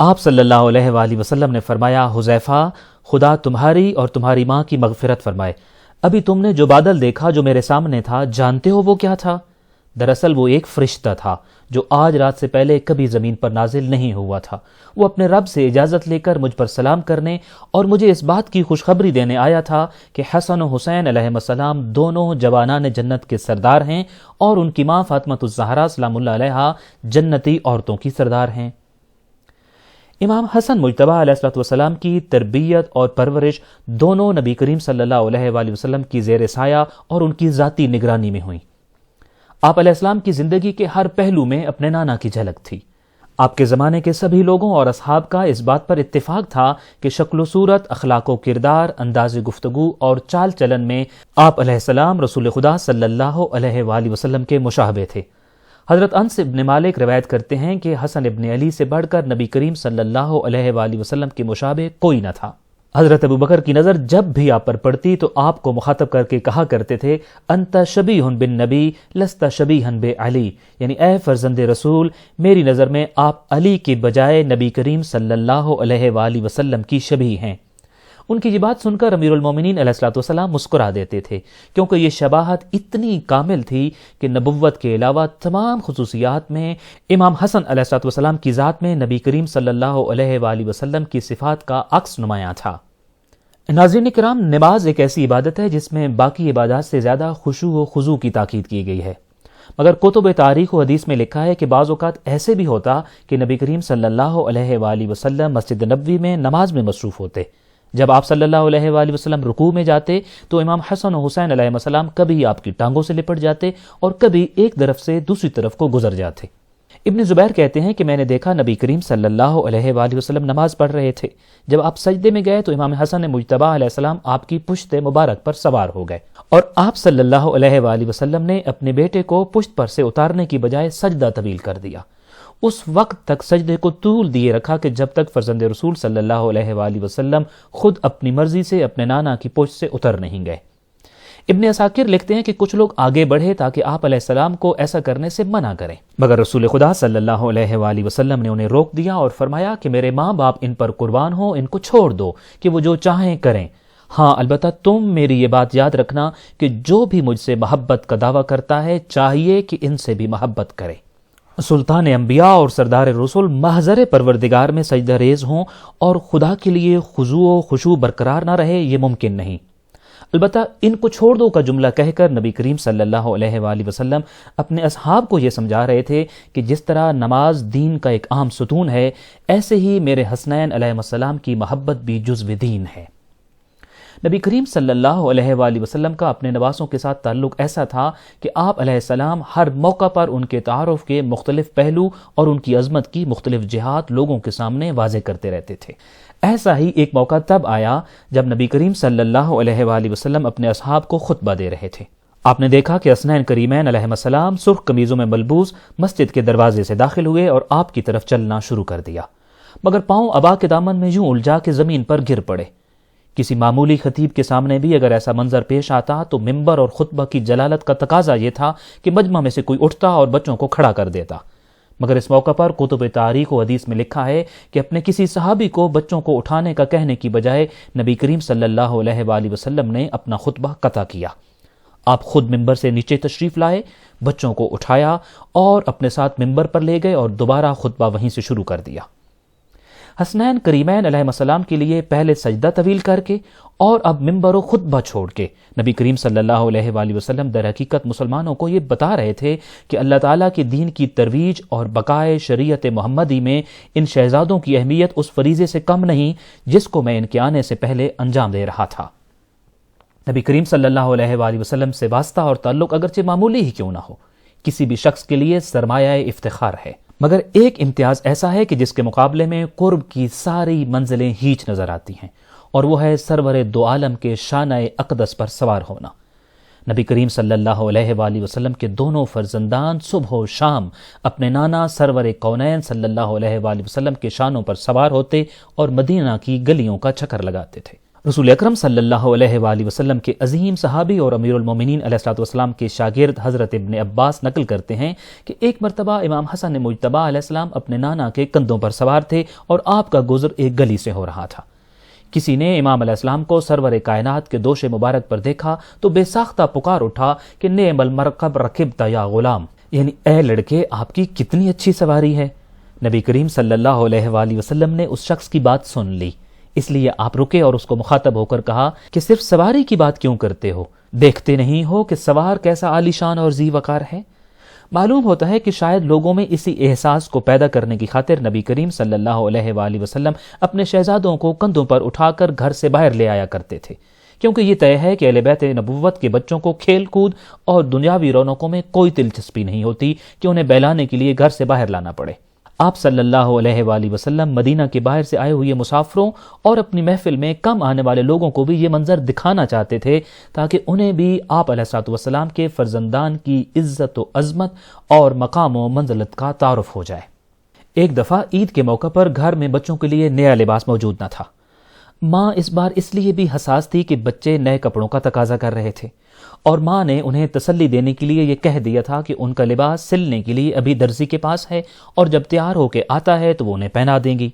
آپ صلی اللہ علیہ وآلہ وسلم نے فرمایا، حذیفہ، خدا تمہاری اور تمہاری ماں کی مغفرت فرمائے، ابھی تم نے جو بادل دیکھا جو میرے سامنے تھا، جانتے ہو وہ کیا تھا؟ دراصل وہ ایک فرشتہ تھا جو آج رات سے پہلے کبھی زمین پر نازل نہیں ہوا تھا۔ وہ اپنے رب سے اجازت لے کر مجھ پر سلام کرنے اور مجھے اس بات کی خوشخبری دینے آیا تھا کہ حسن و حسین علیہ السلام دونوں جوانان جنت کے سردار ہیں اور ان کی ماں فاطمۃ الزہرا سلام اللہ علیہا جنتی عورتوں کی سردار ہیں۔ امام حسن مجتبیٰ علیہ السلام کی تربیت اور پرورش دونوں نبی کریم صلی اللہ علیہ وآلہ وسلم کی زیر سایہ اور ان کی ذاتی نگرانی میں ہوئیں۔ آپ علیہ السلام کی زندگی کے ہر پہلو میں اپنے نانا کی جھلک تھی۔ آپ کے زمانے کے سبھی لوگوں اور اصحاب کا اس بات پر اتفاق تھا کہ شکل و صورت، اخلاق و کردار، انداز گفتگو اور چال چلن میں آپ علیہ السلام رسول خدا صلی اللہ علیہ وآلہ وسلم کے مشابہ تھے۔ حضرت انس ابن مالک روایت کرتے ہیں کہ حسن ابن علی سے بڑھ کر نبی کریم صلی اللہ علیہ وآلہ وسلم کے مشابہ کوئی نہ تھا۔ حضرت ابوبکر کی نظر جب بھی آپ پر پڑتی تو آپ کو مخاطب کر کے کہا کرتے تھے، انت شبیہ بالنبی لست شبیہا بعلی، یعنی اے فرزند رسول، میری نظر میں آپ علی کے بجائے نبی کریم صلی اللہ علیہ وآلہ وسلم کی شبیہ ہیں۔ ان کی یہ بات سن کر امیر المومنین علیہ السلام مسکرا دیتے تھے، کیونکہ یہ شباہت اتنی کامل تھی کہ نبوت کے علاوہ تمام خصوصیات میں امام حسن علیہ السلام کی ذات میں نبی کریم صلی اللہ علیہ وآلہ وسلم کی صفات کا عکس نمایاں تھا۔ ناظرین کرام، نماز ایک ایسی عبادت ہے جس میں باقی عبادات سے زیادہ خشوع و خضوع کی تاکید کی گئی ہے، مگر کتب تاریخ و حدیث میں لکھا ہے کہ بعض اوقات ایسے بھی ہوتا کہ نبی کریم صلی اللہ علیہ وآلہ وسلم مسجد نبوی میں نماز میں مصروف ہوتے۔ جب آپ صلی اللہ علیہ وآلہ وسلم رکوع میں جاتے تو امام حسن و حسین علیہ السلام کبھی آپ کی ٹانگوں سے لپٹ جاتے اور کبھی ایک طرف سے دوسری طرف کو گزر جاتے۔ ابن زبیر کہتے ہیں کہ میں نے دیکھا نبی کریم صلی اللہ علیہ وآلہ وسلم نماز پڑھ رہے تھے، جب آپ سجدے میں گئے تو امام حسن مجتبیٰ علیہ السلام آپ کی پشت مبارک پر سوار ہو گئے، اور آپ صلی اللہ علیہ وآلہ وسلم نے اپنے بیٹے کو پشت پر سے اتارنے کی بجائے سجدہ طویل کر دیا۔ اس وقت تک سجدے کو طول دیے رکھا کہ جب تک فرزند رسول صلی اللہ علیہ وآلہ وسلم خود اپنی مرضی سے اپنے نانا کی پشت سے اتر نہیں گئے۔ ابن عساکر لکھتے ہیں کہ کچھ لوگ آگے بڑھے تاکہ آپ علیہ السلام کو ایسا کرنے سے منع کریں، مگر رسول خدا صلی اللہ علیہ وآلہ وسلم نے انہیں روک دیا اور فرمایا کہ میرے ماں باپ ان پر قربان ہوں، ان کو چھوڑ دو کہ وہ جو چاہیں کریں، ہاں البتہ تم میری یہ بات یاد رکھنا کہ جو بھی مجھ سے محبت کا دعویٰ کرتا ہے چاہیے کہ ان سے بھی محبت کرے۔ سلطان انبیاء اور سردار رسول محضر پروردگار میں سجدہ ریز ہوں اور خدا کے لیے خضوع و خشوع برقرار نہ رہے، یہ ممکن نہیں۔ البتہ ان کو چھوڑ دو کا جملہ کہہ کر نبی کریم صلی اللہ علیہ وآلہ وسلم اپنے اصحاب کو یہ سمجھا رہے تھے کہ جس طرح نماز دین کا ایک اہم ستون ہے، ایسے ہی میرے حسنین علیہ السلام کی محبت بھی جزو دین ہے۔ نبی کریم صلی اللہ علیہ وآلہ وسلم کا اپنے نواسوں کے ساتھ تعلق ایسا تھا کہ آپ علیہ السلام ہر موقع پر ان کے تعارف کے مختلف پہلو اور ان کی عظمت کی مختلف جہات لوگوں کے سامنے واضح کرتے رہتے تھے۔ ایسا ہی ایک موقع تب آیا جب نبی کریم صلی اللہ علیہ وآلہ وسلم اپنے اصحاب کو خطبہ دے رہے تھے۔ آپ نے دیکھا کہ حسنین کریمین علیہ السلام سرخ قمیضوں میں ملبوس مسجد کے دروازے سے داخل ہوئے اور آپ کی طرف چلنا شروع کر دیا، مگر پاؤں ابا کے دامن میں یوں الجھا کے زمین پر گر پڑے۔ کسی معمولی خطیب کے سامنے بھی اگر ایسا منظر پیش آتا تو منبر اور خطبہ کی جلالت کا تقاضا یہ تھا کہ مجمع میں سے کوئی اٹھتا اور بچوں کو کھڑا کر دیتا، مگر اس موقع پر کتب تاریخ و حدیث میں لکھا ہے کہ اپنے کسی صحابی کو بچوں کو اٹھانے کا کہنے کی بجائے نبی کریم صلی اللہ علیہ وآلہ وسلم نے اپنا خطبہ قطع کیا۔ آپ خود منبر سے نیچے تشریف لائے، بچوں کو اٹھایا اور اپنے ساتھ منبر پر لے گئے اور دوبارہ خطبہ وہیں سے شروع کر دیا۔ حسنین کریمین علیہ السلام کے لیے پہلے سجدہ طویل کر کے اور اب منبر و خطبہ چھوڑ کے نبی کریم صلی اللہ علیہ وآلہ وسلم در حقیقت مسلمانوں کو یہ بتا رہے تھے کہ اللہ تعالیٰ کے دین کی ترویج اور بقائے شریعت محمدی میں ان شہزادوں کی اہمیت اس فریضے سے کم نہیں جس کو میں ان کے آنے سے پہلے انجام دے رہا تھا۔ نبی کریم صلی اللہ علیہ وآلہ وسلم سے واسطہ اور تعلق اگرچہ معمولی ہی کیوں نہ ہو، کسی بھی شخص کے لیے سرمایہ افتخار ہے، مگر ایک امتیاز ایسا ہے کہ جس کے مقابلے میں قرب کی ساری منزلیں ہیچ نظر آتی ہیں، اور وہ ہے سرور دو عالم کے شانہ اقدس پر سوار ہونا۔ نبی کریم صلی اللہ علیہ وآلہ وسلم کے دونوں فرزندان صبح و شام اپنے نانا سرور کونین صلی اللہ علیہ وآلہ وسلم کے شانوں پر سوار ہوتے اور مدینہ کی گلیوں کا چکر لگاتے تھے۔ رسول اکرم صلی اللہ علیہ وآلہ وسلم کے عظیم صحابی اور امیر المومنین علیہ الصلوۃ والسلام کے شاگرد حضرت ابن عباس نقل کرتے ہیں کہ ایک مرتبہ امام حسن مجتبی علیہ السلام اپنے نانا کے کندھوں پر سوار تھے اور آپ کا گزر ایک گلی سے ہو رہا تھا۔ کسی نے امام علیہ السلام کو سرور کائنات کے دوش مبارک پر دیکھا تو بے ساختہ پکار اٹھا کہ نعم المرکب رکبت یا غلام، یعنی اے لڑکے آپ کی کتنی اچھی سواری ہے۔ نبی کریم صلی اللہ علیہ وآلہ وسلم نے اس شخص کی بات سن لی، اس لیے آپ رکے اور اس کو مخاطب ہو کر کہا کہ صرف سواری کی بات کیوں کرتے ہو؟ دیکھتے نہیں ہو کہ سوار کیسا عالی شان اور ذی وقار ہے؟ معلوم ہوتا ہے کہ شاید لوگوں میں اسی احساس کو پیدا کرنے کی خاطر نبی کریم صلی اللہ علیہ وآلہ وسلم اپنے شہزادوں کو کندھوں پر اٹھا کر گھر سے باہر لے آیا کرتے تھے، کیونکہ یہ طے ہے کہ اہل بیت نبوت کے بچوں کو کھیل کود اور دنیاوی رونقوں میں کوئی دلچسپی نہیں ہوتی کہ انہیں بہلانے کے لیے گھر سے باہر لانا پڑے۔ آپ صلی اللہ علیہ وآلہ وسلم مدینہ کے باہر سے آئے ہوئے مسافروں اور اپنی محفل میں کم آنے والے لوگوں کو بھی یہ منظر دکھانا چاہتے تھے تاکہ انہیں بھی آپ علیہ الصلوۃ والسلام کے فرزندان کی عزت و عظمت اور مقام و منزلت کا تعارف ہو جائے۔ ایک دفعہ عید کے موقع پر گھر میں بچوں کے لیے نیا لباس موجود نہ تھا۔ ماں اس بار اس لیے بھی حساس تھی کہ بچے نئے کپڑوں کا تقاضا کر رہے تھے، اور ماں نے انہیں تسلی دینے کے لیے یہ کہہ دیا تھا کہ ان کا لباس سلنے کے لیے ابھی درزی کے پاس ہے اور جب تیار ہو کے آتا ہے تو وہ انہیں پہنا دیں گی۔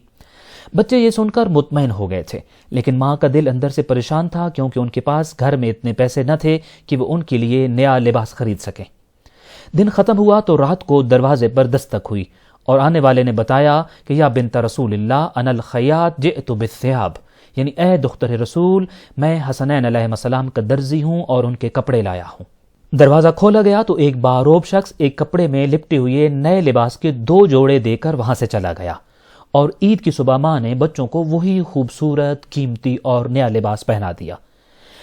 بچے یہ سن کر مطمئن ہو گئے تھے، لیکن ماں کا دل اندر سے پریشان تھا کیونکہ ان کے پاس گھر میں اتنے پیسے نہ تھے کہ وہ ان کے لیے نیا لباس خرید سکیں۔ دن ختم ہوا تو رات کو دروازے پر دستک ہوئی اور آنے والے نے بتایا کہ یا بنت رسول اللہ انا الخیاط جئت بالثیاب، یعنی اے دختر رسول، میں حسنین علیہ السلام کا درزی ہوں اور ان کے کپڑے لایا ہوں۔ دروازہ کھولا گیا تو ایک باروب شخص ایک کپڑے میں لپٹے ہوئے نئے لباس کے 2 جوڑے دے کر وہاں سے چلا گیا، اور عید کی صبح ماں نے بچوں کو وہی خوبصورت، قیمتی اور نیا لباس پہنا دیا۔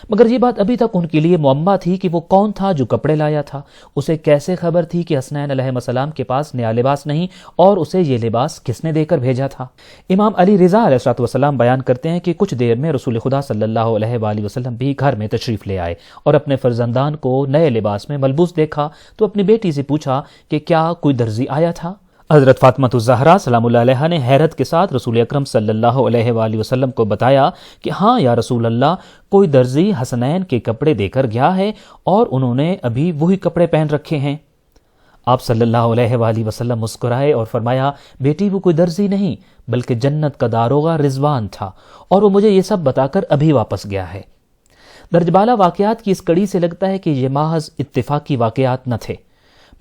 مگر یہ بات ابھی تک ان کے لیے معمہ تھی کہ وہ کون تھا جو کپڑے لایا تھا، اسے کیسے خبر تھی کہ حسنین علیہ السلام کے پاس نیا لباس نہیں، اور اسے یہ لباس کس نے دے کر بھیجا تھا۔ امام علی رضا علیہ السلام بیان کرتے ہیں کہ کچھ دیر میں رسول خدا صلی اللہ علیہ وآلہ وسلم بھی گھر میں تشریف لے آئے اور اپنے فرزندان کو نئے لباس میں ملبوس دیکھا تو اپنی بیٹی سے پوچھا کہ کیا کوئی درزی آیا تھا؟ حضرت فاطمہ الزہرا سلام اللہ علیہا نے حیرت کے ساتھ رسول اکرم صلی اللہ علیہ وآلہ وسلم کو بتایا کہ ہاں یا رسول اللہ، کوئی درزی حسنین کے کپڑے دے کر گیا ہے اور انہوں نے ابھی وہی کپڑے پہن رکھے ہیں۔ آپ صلی اللہ علیہ وآلہ وسلم مسکرائے اور فرمایا، بیٹی وہ کوئی درزی نہیں بلکہ جنت کا داروغہ رضوان تھا، اور وہ مجھے یہ سب بتا کر ابھی واپس گیا ہے۔ درج بالا واقعات کی اس کڑی سے لگتا ہے کہ یہ محض اتفاقی واقعات نہ تھے،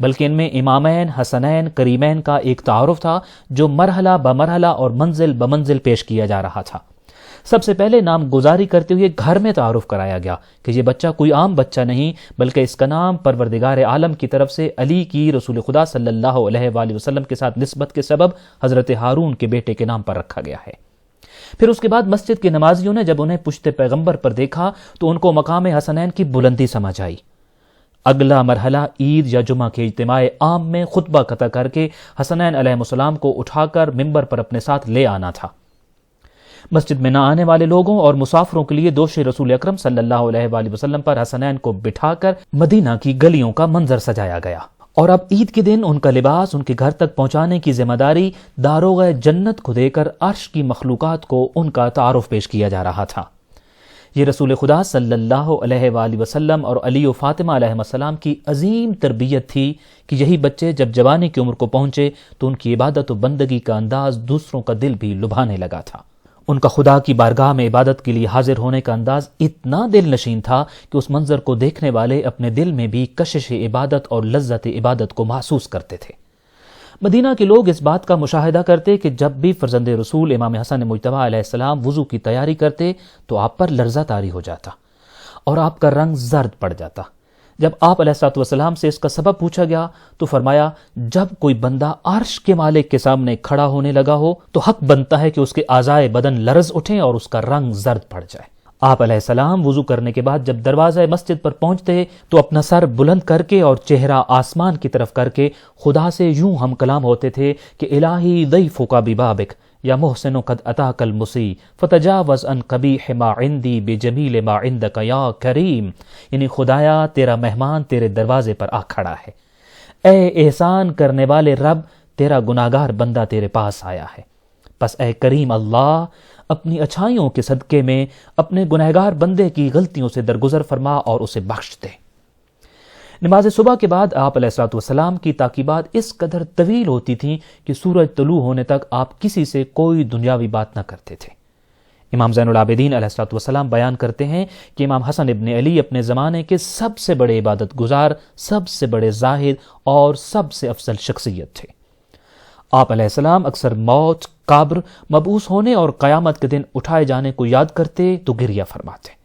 بلکہ ان میں امامین حسنین کریمین کا ایک تعارف تھا جو مرحلہ بمرحلہ اور منزل بمنزل پیش کیا جا رہا تھا۔ سب سے پہلے نام گزاری کرتے ہوئے گھر میں تعارف کرایا گیا کہ یہ بچہ کوئی عام بچہ نہیں بلکہ اس کا نام پروردگار عالم کی طرف سے علی کی رسول خدا صلی اللہ علیہ وآلہ وسلم کے ساتھ نسبت کے سبب حضرت ہارون کے بیٹے کے نام پر رکھا گیا ہے۔ پھر اس کے بعد مسجد کے نمازیوں نے جب انہیں پشت پیغمبر پر دیکھا تو ان کو مقام حسنین کی بلندی سمجھ آئی۔ اگلا مرحلہ عید یا جمعہ کے اجتماع عام میں خطبہ قطع کر کے حسنین علیہ السلام کو اٹھا کر ممبر پر اپنے ساتھ لے آنا تھا۔ مسجد میں نہ آنے والے لوگوں اور مسافروں کے لیے دوش رسول اکرم صلی اللہ علیہ وآلہ وسلم پر حسنین کو بٹھا کر مدینہ کی گلیوں کا منظر سجایا گیا، اور اب عید کے دن ان کا لباس ان کے گھر تک پہنچانے کی ذمہ داری داروغہ جنت کو دے کر عرش کی مخلوقات کو ان کا تعارف پیش کیا جا رہا تھا۔ یہ رسول خدا صلی اللہ علیہ وآلہ وسلم اور علی و فاطمہ علیہ السلام کی عظیم تربیت تھی کہ یہی بچے جب جوانی کی عمر کو پہنچے تو ان کی عبادت و بندگی کا انداز دوسروں کا دل بھی لبھانے لگا تھا۔ ان کا خدا کی بارگاہ میں عبادت کے لیے حاضر ہونے کا انداز اتنا دل نشین تھا کہ اس منظر کو دیکھنے والے اپنے دل میں بھی کشش عبادت اور لذت عبادت کو محسوس کرتے تھے۔ مدینہ کے لوگ اس بات کا مشاہدہ کرتے کہ جب بھی فرزند رسول امام حسن مجتبی علیہ السلام وضو کی تیاری کرتے تو آپ پر لرزہ طاری ہو جاتا اور آپ کا رنگ زرد پڑ جاتا۔ جب آپ علیہ الصلوۃ والسلام سے اس کا سبب پوچھا گیا تو فرمایا، جب کوئی بندہ عرش کے مالک کے سامنے کھڑا ہونے لگا ہو تو حق بنتا ہے کہ اس کے اعضائے بدن لرز اٹھیں اور اس کا رنگ زرد پڑ جائے۔ آپ علیہ السلام وضو کرنے کے بعد جب دروازہ مسجد پر پہنچتے تو اپنا سر بلند کر کے اور چہرہ آسمان کی طرف کر کے خدا سے یوں ہم کلام ہوتے تھے کہ الہی ضیفک ببابک یا محسن قد اتاک المسیء فتجاوز عن قبیح ما عندی بجمیل ما عندک یا کریم، یعنی خدایا تیرا مہمان تیرے دروازے پر آ کھڑا ہے، اے احسان کرنے والے رب تیرا گناہگار بندہ تیرے پاس آیا ہے، پس اے کریم اللہ، اپنی اچھائیوں کے صدقے میں اپنے گنہگار بندے کی غلطیوں سے درگزر فرما اور اسے بخش دے۔ نماز صبح کے بعد آپ علیہ الصلوۃ والسلام کی تعقیبات اس قدر طویل ہوتی تھیں کہ سورج طلوع ہونے تک آپ کسی سے کوئی دنیاوی بات نہ کرتے تھے۔ امام زین العابدین علیہ الصلوۃ والسلام بیان کرتے ہیں کہ امام حسن ابن علی اپنے زمانے کے سب سے بڑے عبادت گزار، سب سے بڑے زاہد اور سب سے افضل شخصیت تھے۔ آپ علیہ السلام اکثر موت، قبر، مبعوث ہونے اور قیامت کے دن اٹھائے جانے کو یاد کرتے تو گریہ فرماتے،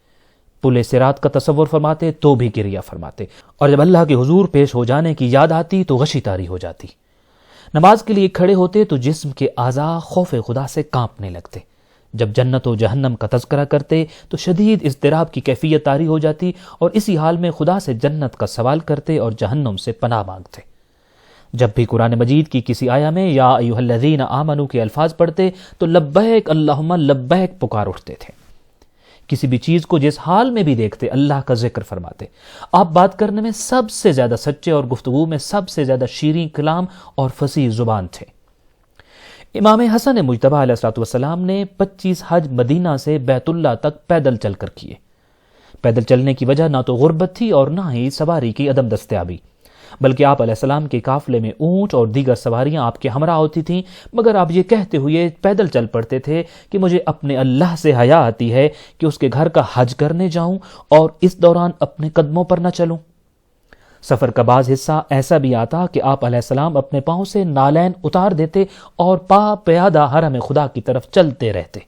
پل صراط کا تصور فرماتے تو بھی گریہ فرماتے، اور جب اللہ کے حضور پیش ہو جانے کی یاد آتی تو غشی طاری ہو جاتی۔ نماز کے لیے کھڑے ہوتے تو جسم کے اعضاء خوف خدا سے کانپنے لگتے۔ جب جنت و جہنم کا تذکرہ کرتے تو شدید اضطراب کی کیفیت طاری ہو جاتی، اور اسی حال میں خدا سے جنت کا سوال کرتے اور جہنم سے پناہ مانگتے۔ جب بھی قرآن مجید کی کسی آیا میں یا ایھا الذین آمنوا کے الفاظ پڑھتے تو لبیک اللہم لبیک پکار اٹھتے تھے۔ کسی بھی چیز کو جس حال میں بھی دیکھتے اللہ کا ذکر فرماتے۔ آپ بات کرنے میں سب سے زیادہ سچے اور گفتگو میں سب سے زیادہ شیریں کلام اور فصیح زبان تھے۔ امام حسن مجتبی علیہ الصلوۃ والسلام نے 25 حج مدینہ سے بیت اللہ تک پیدل چل کر کیے۔ پیدل چلنے کی وجہ نہ تو غربت تھی اور نہ ہی سواری کی عدم دستیابی، بلکہ آپ علیہ السلام کے قافلے میں اونٹ اور دیگر سواریاں آپ کے ہمراہ ہوتی تھیں، مگر آپ یہ کہتے ہوئے پیدل چل پڑتے تھے کہ مجھے اپنے اللہ سے حیا آتی ہے کہ اس کے گھر کا حج کرنے جاؤں اور اس دوران اپنے قدموں پر نہ چلوں۔ سفر کا بعض حصہ ایسا بھی آتا کہ آپ علیہ السلام اپنے پاؤں سے نالین اتار دیتے اور پا پیادہ حرم خدا کی طرف چلتے رہتے۔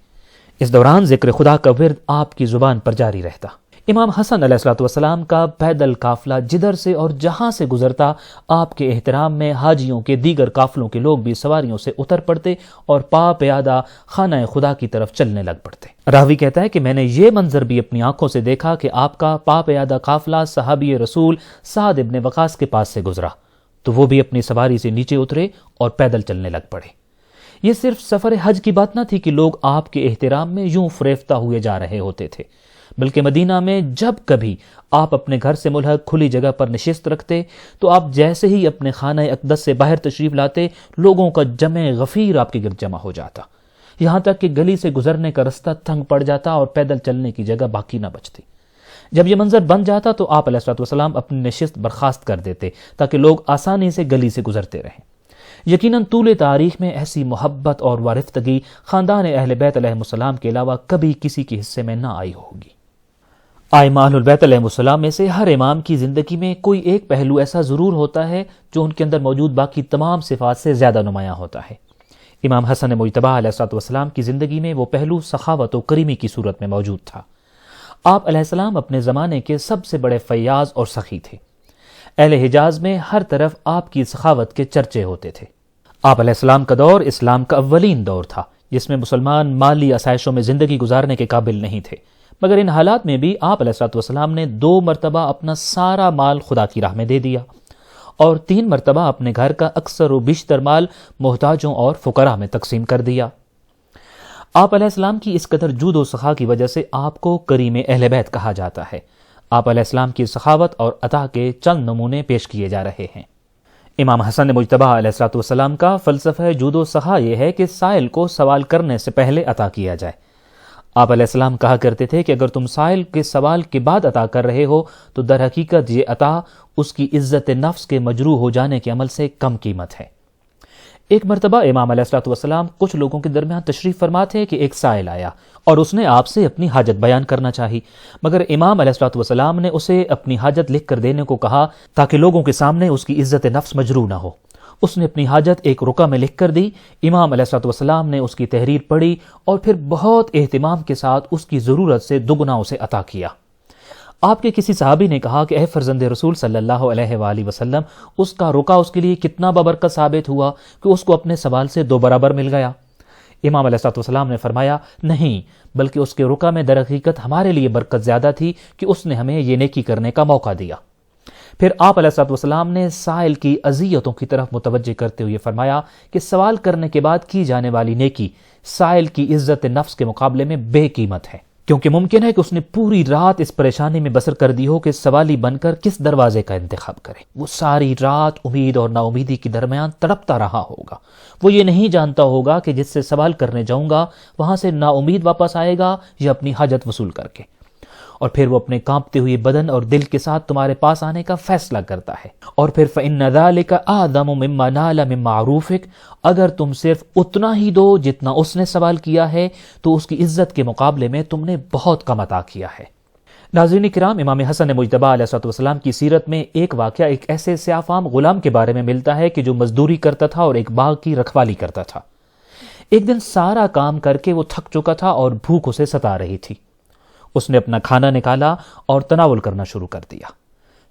اس دوران ذکر خدا کا ورد آپ کی زبان پر جاری رہتا۔ امام حسن علیہ الصلوۃ والسلام کا پیدل قافلہ جدھر سے اور جہاں سے گزرتا، آپ کے احترام میں حاجیوں کے دیگر قافلوں کے لوگ بھی سواریوں سے اتر پڑتے اور پا پیادہ خانہ خدا کی طرف چلنے لگ پڑتے۔ راوی کہتا ہے کہ میں نے یہ منظر بھی اپنی آنکھوں سے دیکھا کہ آپ کا پا پیادہ قافلہ صحابی رسول سعد ابن وقاص کے پاس سے گزرا تو وہ بھی اپنی سواری سے نیچے اترے اور پیدل چلنے لگ پڑے۔ یہ صرف سفر حج کی بات نہ تھی کہ لوگ آپ کے احترام میں یوں فریفتہ ہوئے جا رہے ہوتے تھے، بلکہ مدینہ میں جب کبھی آپ اپنے گھر سے ملحق کھلی جگہ پر نشست رکھتے تو آپ جیسے ہی اپنے خانہ اقدس سے باہر تشریف لاتے، لوگوں کا جمع غفیر آپ کے گرد جمع ہو جاتا، یہاں تک کہ گلی سے گزرنے کا رستہ تنگ پڑ جاتا اور پیدل چلنے کی جگہ باقی نہ بچتی۔ جب یہ منظر بن جاتا تو آپ علیہ الصلوۃ والسلام اپنی نشست برخاست کر دیتے تاکہ لوگ آسانی سے گلی سے گزرتے رہیں۔ یقیناً طول تاریخ میں ایسی محبت اور وارفتگی خاندان اہل بیت علیہ السلام کے علاوہ کبھی کسی کے حصے میں نہ آئی ہوگی۔ ائمہ اہل بیت علیہ السلام میں سے ہر امام کی زندگی میں کوئی ایک پہلو ایسا ضرور ہوتا ہے جو ان کے اندر موجود باقی تمام صفات سے زیادہ نمایاں ہوتا ہے۔ امام حسن مجتبی علیہ السلام کی زندگی میں وہ پہلو سخاوت و کریمی کی صورت میں موجود تھا۔ آپ علیہ السلام اپنے زمانے کے سب سے بڑے فیاض اور سخی تھے۔ اہل حجاز میں ہر طرف آپ کی سخاوت کے چرچے ہوتے تھے۔ آپ علیہ السلام کا دور اسلام کا اولین دور تھا جس میں مسلمان مالی آسائشوں میں زندگی گزارنے کے قابل نہیں تھے، مگر ان حالات میں بھی آپ علیہ السلام نے 2 مرتبہ اپنا سارا مال خدا کی راہ میں دے دیا اور 3 مرتبہ اپنے گھر کا اکثر و بیشتر مال محتاجوں اور فقراء میں تقسیم کر دیا۔ آپ علیہ السلام کی اس قدر جود و سخا کی وجہ سے آپ کو کریم اہل بیت کہا جاتا ہے۔ آپ علیہ السلام کی سخاوت اور عطا کے چند نمونے پیش کیے جا رہے ہیں۔ امام حسن مجتبی علیہ السلام کا فلسفہ جود و سخا یہ ہے کہ سائل کو سوال کرنے سے پہلے عطا کیا جائے۔ آپ علیہ السلام کہا کرتے تھے کہ اگر تم سائل کے سوال کے بعد عطا کر رہے ہو تو در حقیقت یہ عطا اس کی عزت نفس کے مجروح ہو جانے کے عمل سے کم قیمت ہے۔ ایک مرتبہ امام علیہ السلام کچھ لوگوں کے درمیان تشریف فرما تھے کہ ایک سائل آیا اور اس نے آپ سے اپنی حاجت بیان کرنا چاہی، مگر امام علیہ السلام نے اسے اپنی حاجت لکھ کر دینے کو کہا تاکہ لوگوں کے سامنے اس کی عزت نفس مجروح نہ ہو۔ اس نے اپنی حاجت ایک رکع میں لکھ کر دی۔ امام علیہ السلام نے اس کی تحریر پڑھی اور پھر بہت اہتمام کے ساتھ اس کی ضرورت سے دگنا اسے عطا کیا۔ آپ کے کسی صحابی نے کہا کہ اے فرزند رسول صلی اللہ علیہ وآلہ وسلم، اس کا رکع اس کے لیے کتنا بابرکت ثابت ہوا کہ اس کو اپنے سوال سے 2 برابر مل گیا۔ امام علیہ السلام نے فرمایا نہیں، بلکہ اس کے رکع میں در حقیقت ہمارے لیے برکت زیادہ تھی کہ اس نے ہمیں یہ نیکی کرنے کا موقع دیا۔ پھر آپ علیہ السلام نے سائل کی اذیتوں کی طرف متوجہ کرتے ہوئے فرمایا کہ سوال کرنے کے بعد کی جانے والی نیکی سائل کی عزت نفس کے مقابلے میں بے قیمت ہے۔ کیونکہ ممکن ہے کہ اس نے پوری رات اس پریشانی میں بسر کر دی ہو کہ سوالی بن کر کس دروازے کا انتخاب کرے۔ وہ ساری رات امید اور نا امیدی کے درمیان تڑپتا رہا ہوگا۔ وہ یہ نہیں جانتا ہوگا کہ جس سے سوال کرنے جاؤں گا وہاں سے نا امید واپس آئے گا یا اپنی حاجت وصول کر کے، اور پھر وہ اپنے کانپتے ہوئے بدن اور دل کے ساتھ تمہارے پاس آنے کا فیصلہ کرتا ہے۔ اور پھر فَإِنَّ ذَلِكَ أَعْظَمُ مِمَّا نَالَ مِن مَعْرُوفِكَ، اگر تم صرف اتنا ہی دو جتنا اس نے سوال کیا ہے تو اس کی عزت کے مقابلے میں تم نے بہت کم عطا کیا ہے۔ ناظرین کرام، امام حسن مجتبیٰ علیہ السلام کی سیرت میں ایک واقعہ ایک ایسے سیاہ فام غلام کے بارے میں ملتا ہے کہ جو مزدوری کرتا تھا اور ایک باغ کی رکھوالی کرتا تھا۔ ایک دن سارا کام کر کے وہ تھک چکا تھا اور بھوک اسے ستا رہی تھی۔ اس نے اپنا کھانا نکالا اور تناول کرنا شروع کر دیا۔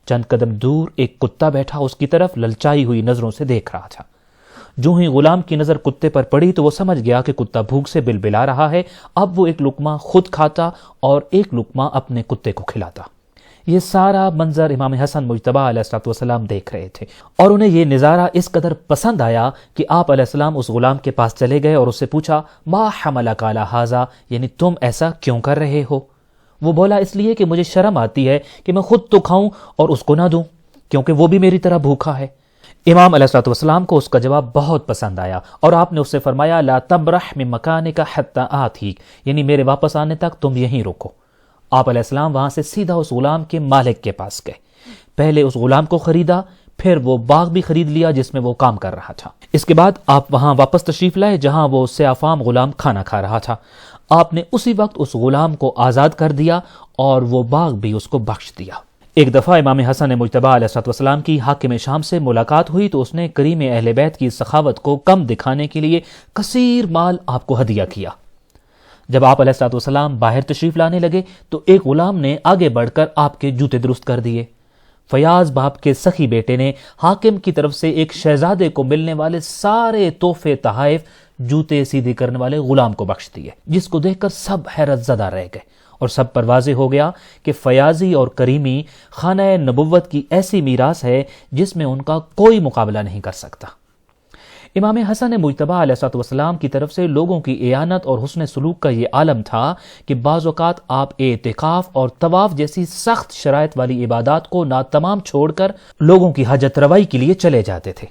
چند قدم دور ایک کتا بیٹھا اس کی طرف للچائی ہوئی نظروں سے دیکھ رہا تھا۔ جو ہی غلام کی نظر کتے پر پڑی تو وہ سمجھ گیا کہ کتا بھوک سے بلبلا رہا ہے۔ اب وہ ایک لقمہ خود کھاتا اور ایک لقمہ اپنے کتے کو کھلاتا۔ یہ سارا منظر امام حسن مجتبیٰ علیہ السلام دیکھ رہے تھے، اور انہیں یہ نظارہ اس قدر پسند آیا کہ آپ علیہ السلام اس غلام کے پاس چلے گئے اور اس سے پوچھا، ما حملک علی ھذا، یعنی تم ایسا کیوں کر رہے ہو؟ وہ بولا، اس لیے کہ مجھے شرم آتی ہے کہ میں خود تو کھاؤں اور اس کو نہ دوں، کیونکہ وہ بھی میری طرح بھوکا ہے۔ امام علیہ السلام کو اس کا جواب بہت پسند آیا، اور آپ نے اس سے فرمایا، لا تبرح من مکانک حتی آتیک، یعنی میرے واپس آنے تک تم یہیں رکو۔ آپ علیہ السلام وہاں سے سیدھا اس غلام کے مالک کے پاس گئے۔ پہلے اس غلام کو خریدا، پھر وہ باغ بھی خرید لیا جس میں وہ کام کر رہا تھا۔ اس کے بعد آپ وہاں واپس تشریف لائے جہاں وہ سیاہ فام غلام کھانا کھا رہا تھا۔ آپ نے اسی وقت اس غلام کو آزاد کر دیا اور وہ باغ بھی اس کو بخش دیا۔ ایک دفعہ امام حسن مجتبیٰ علیہ السلام کی حاکم شام سے ملاقات ہوئی تو اس نے کریم اہل بیت کی سخاوت کو کم دکھانے کے لیے کثیر مال آپ کو ہدیہ کیا۔ جب آپ علیہ السلام باہر تشریف لانے لگے تو ایک غلام نے آگے بڑھ کر آپ کے جوتے درست کر دیے۔ فیاض باپ کے سخی بیٹے نے حاکم کی طرف سے ایک شہزادے کو ملنے والے سارے تحفے تحائف جوتے سیدھے کرنے والے غلام کو بخش دیے، جس کو دیکھ کر سب حیرت زدہ رہ گئے، اور سب پر واضح ہو گیا کہ فیاضی اور کریمی خانہ نبوت کی ایسی میراث ہے جس میں ان کا کوئی مقابلہ نہیں کر سکتا۔ امام حسن مجتبیٰ علیہ السلام کی طرف سے لوگوں کی اعانت اور حسن سلوک کا یہ عالم تھا کہ بعض اوقات آپ اعتکاف اور طواف جیسی سخت شرائط والی عبادات کو ناتمام چھوڑ کر لوگوں کی حاجت روائی کے لیے چلے جاتے تھے۔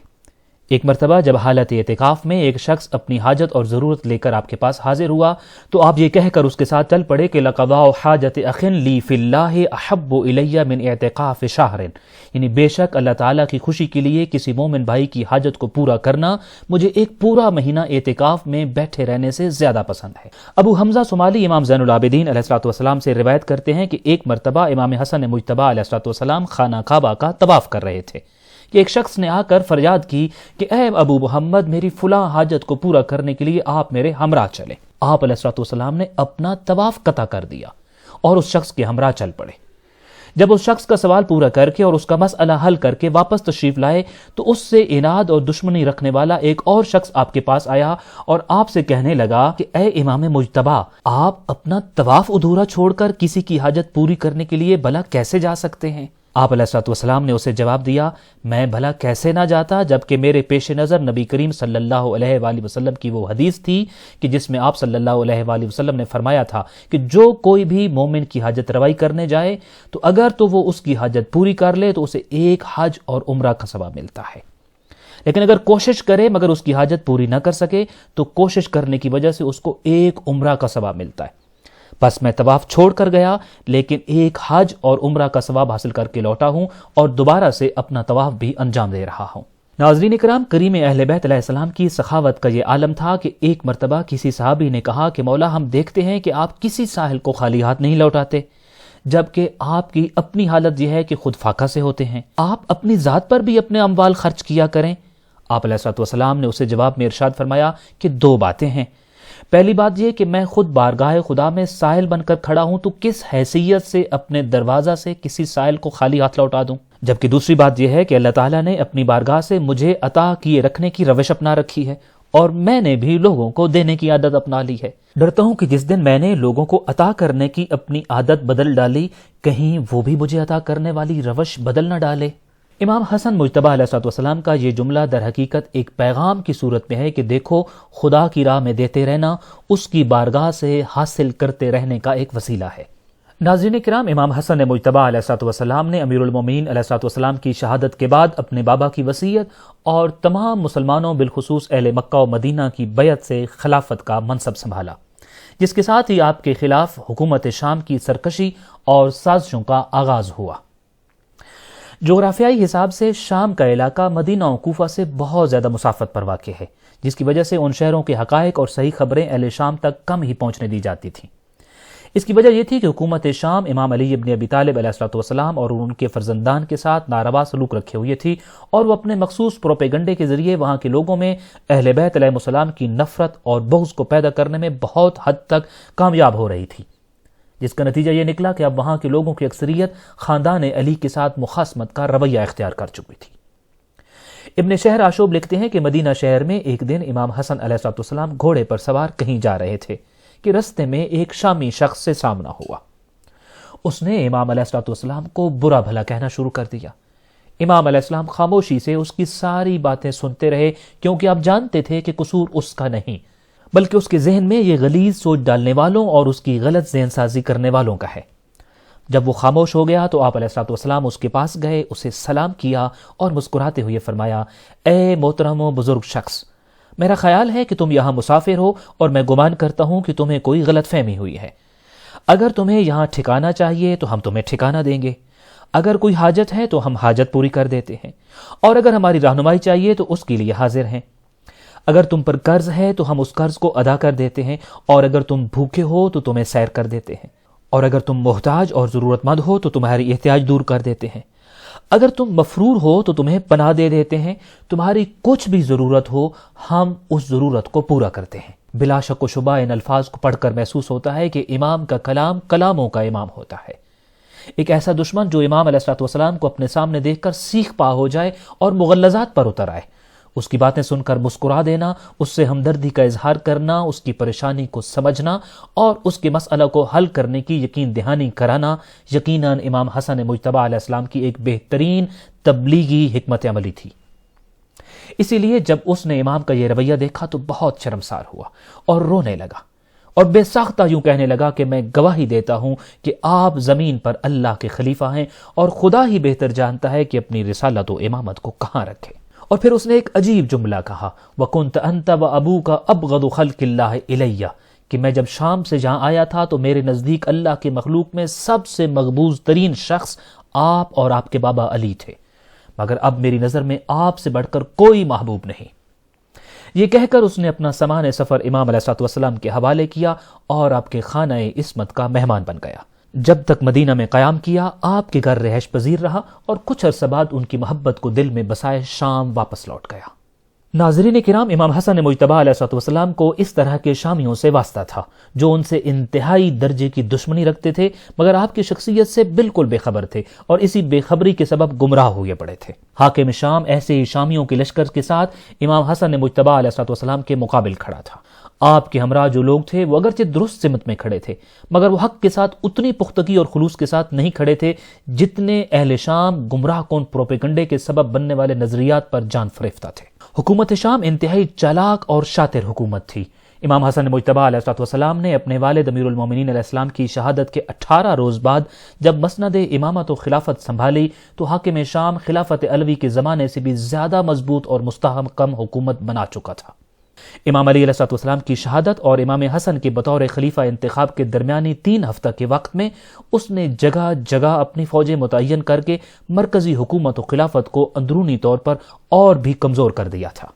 ایک مرتبہ جب حالت اعتکاف میں ایک شخص اپنی حاجت اور ضرورت لے کر آپ کے پاس حاضر ہوا تو آپ یہ کہہ کر اس کے ساتھ چل پڑے کہ لقضاء حاجت اخ لی فی اللہ احب الی من اعتکاف شہر، یعنی بے شک اللہ تعالیٰ کی خوشی کے لیے کسی مومن بھائی کی حاجت کو پورا کرنا مجھے ایک پورا مہینہ اعتکاف میں بیٹھے رہنے سے زیادہ پسند ہے۔ ابو حمزہ صومالی امام زین العابدین علیہ السلام سے روایت کرتے ہیں کہ ایک مرتبہ امام حسن مجتبیٰ علیہ السلام خانہ کعبہ کا طواف کر رہے تھے کہ ایک شخص نے آ کر فریاد کی کہ اے ابو محمد، میری فلاں حاجت کو پورا کرنے کے لیے آپ میرے ہمراہ چلیں۔ آپ علیہ السلام نے اپنا طواف قطع کر دیا اور اس شخص کے ہمراہ چل پڑے۔ جب اس شخص کا سوال پورا کر کے اور اس کا مسئلہ حل کر کے واپس تشریف لائے تو اس سے اناد اور دشمنی رکھنے والا ایک اور شخص آپ کے پاس آیا اور آپ سے کہنے لگا کہ اے امام مجتبیٰ، آپ اپنا طواف ادھورا چھوڑ کر کسی کی حاجت پوری کرنے کے لیے بھلا کیسے جا سکتے ہیں؟ آپ علیہ السلام نے اسے جواب دیا، میں بھلا کیسے نہ جاتا جبکہ میرے پیش نظر نبی کریم صلی اللہ علیہ وآلہ وسلم کی وہ حدیث تھی کہ جس میں آپ صلی اللہ علیہ وآلہ وسلم نے فرمایا تھا کہ جو کوئی بھی مومن کی حاجت روائی کرنے جائے تو اگر تو وہ اس کی حاجت پوری کر لے تو اسے ایک حج اور عمرہ کا ثواب ملتا ہے، لیکن اگر کوشش کرے مگر اس کی حاجت پوری نہ کر سکے تو کوشش کرنے کی وجہ سے اس کو ایک عمرہ کا ثواب ملتا ہے۔ بس میں طواف چھوڑ کر گیا لیکن ایک حج اور عمرہ کا ثواب حاصل کر کے لوٹا ہوں اور دوبارہ سے اپنا طواف بھی انجام دے رہا ہوں۔ ناظرین کرام، کریم اہل بیت علیہ السلام کی سخاوت کا یہ عالم تھا کہ ایک مرتبہ کسی صحابی نے کہا کہ مولا، ہم دیکھتے ہیں کہ آپ کسی ساحل کو خالی ہاتھ نہیں لوٹاتے، جبکہ آپ کی اپنی حالت یہ ہے کہ خود فاقہ سے ہوتے ہیں، آپ اپنی ذات پر بھی اپنے اموال خرچ کیا کریں۔ آپ علیہ السلام نے اسے جواب میں ارشاد فرمایا کہ دو باتیں ہیں، پہلی بات یہ کہ میں خود بارگاہ خدا میں سائل بن کر کھڑا ہوں تو کس حیثیت سے اپنے دروازہ سے کسی سائل کو خالی ہاتھ لوٹا دوں، جبکہ دوسری بات یہ ہے کہ اللہ تعالیٰ نے اپنی بارگاہ سے مجھے عطا کیے رکھنے کی روش اپنا رکھی ہے اور میں نے بھی لوگوں کو دینے کی عادت اپنا لی ہے۔ ڈرتا ہوں کہ جس دن میں نے لوگوں کو عطا کرنے کی اپنی عادت بدل ڈالی کہیں وہ بھی مجھے عطا کرنے والی روش بدل نہ ڈالے۔ امام حسن مجتبی علیہ السلام کا یہ جملہ در حقیقت ایک پیغام کی صورت میں ہے کہ دیکھو، خدا کی راہ میں دیتے رہنا اس کی بارگاہ سے حاصل کرتے رہنے کا ایک وسیلہ ہے۔ ناظرین کرام، امام حسن مجتبی علیہ السلام نے امیر المومنین علیہ السلام کی شہادت کے بعد اپنے بابا کی وصیت اور تمام مسلمانوں بالخصوص اہل مکہ و مدینہ کی بیعت سے خلافت کا منصب سنبھالا، جس کے ساتھ ہی آپ کے خلاف حکومت شام کی سرکشی اور سازشوں کا آغاز ہوا۔ جغرافیائی حساب سے شام کا علاقہ مدینہ و کوفہ سے بہت زیادہ مسافت پر واقع ہے، جس کی وجہ سے ان شہروں کے حقائق اور صحیح خبریں اہل شام تک کم ہی پہنچنے دی جاتی تھیں۔ اس کی وجہ یہ تھی کہ حکومت شام امام علی ابن ابی طالب علیہ السلام اور ان کے فرزندان کے ساتھ ناروا سلوک رکھے ہوئے تھی، اور وہ اپنے مخصوص پروپیگنڈے کے ذریعے وہاں کے لوگوں میں اہل بیت علیہ السلام کی نفرت اور بغض کو پیدا کرنے میں بہت حد تک کامیاب ہو رہی تھی، جس کا نتیجہ یہ نکلا کہ اب وہاں کے لوگوں کی اکثریت خاندان علی کے ساتھ مخاصمت کا رویہ اختیار کر چکی تھی۔ ابن شہر آشوب لکھتے ہیں کہ مدینہ شہر میں ایک دن امام حسن علیہ السلام گھوڑے پر سوار کہیں جا رہے تھے کہ رستے میں ایک شامی شخص سے سامنا ہوا۔ اس نے امام علیہ السلام کو برا بھلا کہنا شروع کر دیا۔ امام علیہ السلام خاموشی سے اس کی ساری باتیں سنتے رہے، کیونکہ آپ جانتے تھے کہ قصور اس کا نہیں، بلکہ اس کے ذہن میں یہ غلیظ سوچ ڈالنے والوں اور اس کی غلط ذہن سازی کرنے والوں کا ہے۔ جب وہ خاموش ہو گیا تو آپ علیہ السلام اس کے پاس گئے، اسے سلام کیا اور مسکراتے ہوئے فرمایا، اے محترم و بزرگ شخص، میرا خیال ہے کہ تم یہاں مسافر ہو اور میں گمان کرتا ہوں کہ تمہیں کوئی غلط فہمی ہوئی ہے۔ اگر تمہیں یہاں ٹھکانہ چاہیے تو ہم تمہیں ٹھکانہ دیں گے، اگر کوئی حاجت ہے تو ہم حاجت پوری کر دیتے ہیں، اور اگر ہماری رہنمائی چاہیے تو اس کے لیے حاضر ہیں۔ اگر تم پر قرض ہے تو ہم اس قرض کو ادا کر دیتے ہیں، اور اگر تم بھوکے ہو تو تمہیں سیر کر دیتے ہیں، اور اگر تم محتاج اور ضرورت مند ہو تو تمہاری احتیاج دور کر دیتے ہیں، اگر تم مفرور ہو تو تمہیں پناہ دے دیتے ہیں، تمہاری کچھ بھی ضرورت ہو ہم اس ضرورت کو پورا کرتے ہیں۔ بلا شک و شبہ ان الفاظ کو پڑھ کر محسوس ہوتا ہے کہ امام کا کلام کلاموں کا امام ہوتا ہے۔ ایک ایسا دشمن جو امام علیہ السلام کو اپنے سامنے دیکھ کر سیخ پا ہو جائے اور مغلظات پر اتر آئے، اس کی باتیں سن کر مسکرا دینا، اس سے ہمدردی کا اظہار کرنا، اس کی پریشانی کو سمجھنا اور اس کے مسئلہ کو حل کرنے کی یقین دہانی کرانا یقیناً امام حسن مجتبی علیہ السلام کی ایک بہترین تبلیغی حکمت عملی تھی۔ اسی لیے جب اس نے امام کا یہ رویہ دیکھا تو بہت شرمسار ہوا اور رونے لگا، اور بے ساختہ یوں کہنے لگا کہ میں گواہی دیتا ہوں کہ آپ زمین پر اللہ کے خلیفہ ہیں، اور خدا ہی بہتر جانتا ہے کہ اپنی رسالت و امامت کو کہاں رکھے۔ اور پھر اس نے ایک عجیب جملہ کہا، وَكُنْتَ أَنْتَ وَأَبُوكَ أَبْغَضُ خَلْقِ اللَّهِ إِلَيَّ، کہ میں جب شام سے جہاں آیا تھا تو میرے نزدیک اللہ کے مخلوق میں سب سے مقبوض ترین شخص آپ اور آپ کے بابا علی تھے، مگر اب میری نظر میں آپ سے بڑھ کر کوئی محبوب نہیں۔ یہ کہہ کر اس نے اپنا سامان سفر امام علیہ السلام کے حوالے کیا اور آپ کے خانہ عصمت کا مہمان بن گیا۔ جب تک مدینہ میں قیام کیا آپ کے گھر رہائش پذیر رہا، اور کچھ عرصہ بعد ان کی محبت کو دل میں بسائے شام واپس لوٹ گیا۔ ناظرین کرام، امام حسن مجتبی علیہ السلام کو اس طرح کے شامیوں سے واسطہ تھا جو ان سے انتہائی درجے کی دشمنی رکھتے تھے، مگر آپ کی شخصیت سے بالکل بے خبر تھے، اور اسی بے خبری کے سبب گمراہ ہوئے پڑے تھے۔ حاکم شام ایسے ہی شامیوں کے لشکر کے ساتھ امام حسن مجتبی علیہ السلام کے مقابل کھڑا تھا۔ آپ کے ہمراہ جو لوگ تھے وہ اگرچہ درست سمت میں کھڑے تھے، مگر وہ حق کے ساتھ اتنی پختگی اور خلوص کے ساتھ نہیں کھڑے تھے جتنے اہل شام گمراہ کن پروپیگنڈے کے سبب بننے والے نظریات پر جان فریفتہ تھے۔ حکومت شام انتہائی چالاک اور شاطر حکومت تھی۔ امام حسن مجتبی علیہ السلام نے اپنے والد امیر المومنین علیہ السلام کی شہادت کے 18 روز بعد جب مسند امامت و خلافت سنبھالی تو حاکم شام خلافت علوی کے زمانے سے بھی زیادہ مضبوط اور مستحکم حکومت بنا چکا تھا۔ امام علی علیہ السلام کی شہادت اور امام حسن کے بطور خلیفہ انتخاب کے درمیانی 3 ہفتہ کے وقت میں اس نے جگہ جگہ اپنی فوجیں متعین کر کے مرکزی حکومت و خلافت کو اندرونی طور پر اور بھی کمزور کر دیا تھا۔